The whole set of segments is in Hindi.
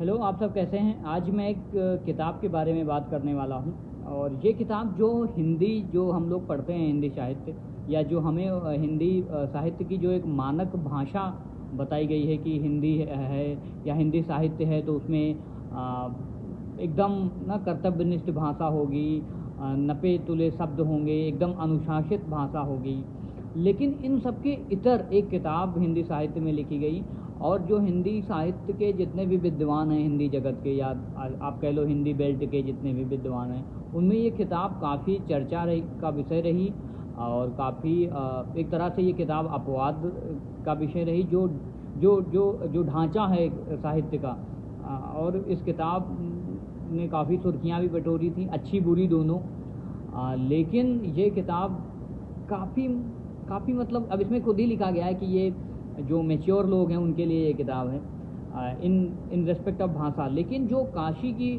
हेलो, आप सब कैसे हैं। आज मैं एक किताब के बारे में बात करने वाला हूं। और ये किताब जो हिंदी जो हम लोग पढ़ते हैं, हिंदी साहित्य या जो हमें हिंदी साहित्य की जो एक मानक भाषा बताई गई है कि हिंदी है या हिंदी साहित्य है, तो उसमें एकदम ना कर्तव्यनिष्ठ भाषा होगी, नपे तुले शब्द होंगे, एकदम अनुशासित भाषा होगी। लेकिन इन सब के इतर एक किताब हिंदी साहित्य में लिखी गई, और जो हिंदी साहित्य के जितने भी विद्वान हैं हिंदी जगत के, या आप कह लो हिंदी बेल्ट के जितने भी विद्वान हैं, उनमें ये किताब काफ़ी चर्चा रही का विषय रही। और काफ़ी एक तरह से ये किताब अपवाद का विषय रही, जो जो जो जो ढांचा है साहित्य का। और इस किताब ने काफ़ी सुर्खियाँ भी बटोरी थी, अच्छी बुरी दोनों। लेकिन ये किताब काफ़ी काफ़ी मतलब, अब इसमें खुद ही लिखा गया है कि ये जो मैच्योर लोग हैं उनके लिए ये किताब है इन रेस्पेक्ट ऑफ भाषा। लेकिन जो काशी की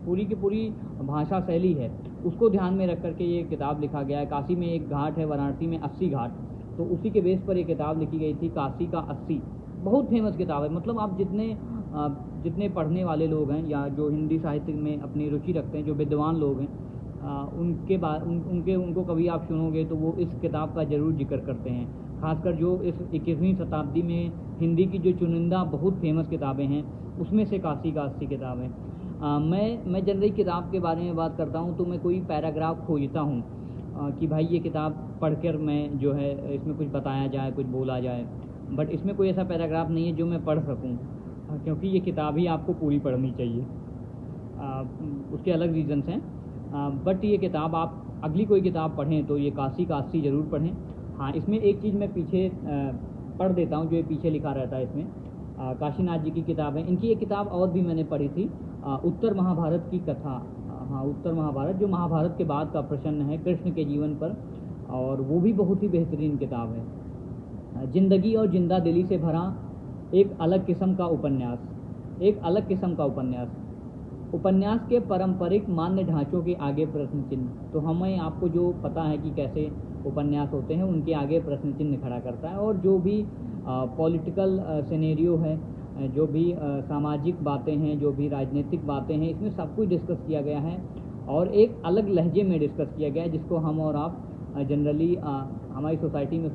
पूरी भाषा शैली है, उसको ध्यान में रख करके ये किताब लिखा गया है। काशी में एक घाट है, वाराणसी में 80 घाट, तो उसी के बेस पर ये किताब लिखी गई थी, काशी का 80। बहुत फेमस किताब है। मतलब आप जितने पढ़ने वाले लोग हैं या जो हिंदी साहित्य में अपनी रुचि रखते हैं, जो विद्वान लोग हैं, उनको कभी आप सुनोगे तो वो इस किताब का ज़रूर जिक्र करते हैं। खासकर जो इस 21वीं शताब्दी में हिंदी की जो चुनिंदा बहुत फेमस किताबें हैं, उसमें से काशी का 80 किताब है। मैं जनरली किताब के बारे में बात करता हूँ तो मैं कोई पैराग्राफ खोजता हूँ कि भाई ये किताब पढ़कर मैं जो है इसमें कुछ बताया जाए, कुछ बोला जाए। बट इसमें कोई ऐसा पैराग्राफ नहीं है जो मैं पढ़ सकूँ, क्योंकि ये किताब ही आपको पूरी पढ़नी चाहिए। उसके अलग रीजंस हैं। बट ये किताब आप अगली कोई किताब पढ़ें तो ये काशी का 80 ज़रूर पढ़ें। हाँ, इसमें एक चीज़ मैं पीछे पढ़ देता हूँ, जो ये पीछे लिखा रहता है इसमें। काशीनाथ जी की किताब है। इनकी एक किताब और भी मैंने पढ़ी थी, उत्तर महाभारत की कथा। हाँ, उत्तर महाभारत, जो महाभारत के बाद का प्रश्न है कृष्ण के जीवन पर, और वो भी बहुत ही बेहतरीन किताब है। ज़िंदगी और जिंदा दिली से भरा एक अलग किस्म का उपन्यास, एक अलग किस्म का उपन्यास के पारंपरिक मान्य ढांचों के आगे प्रश्न चिन्ह। तो हमें आपको जो पता है कि कैसे उपन्यास होते हैं, उनके आगे प्रश्न चिन्ह खड़ा करता है। और जो भी पॉलिटिकल सिनेरियो है, जो भी सामाजिक बातें हैं, जो भी राजनीतिक बातें हैं, इसमें सब कुछ डिस्कस किया गया है और एक अलग लहजे में डिस्कस किया गया है, जिसको हम और आप जनरली हमारी सोसाइटी में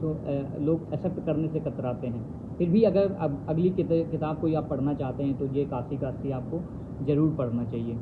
लोग एक्सेप्ट करने से कतराते हैं। फिर भी अगर अगली किताब कोई आप पढ़ना चाहते हैं तो ये काशी का 80 आपको ज़रूर पढ़ना चाहिए।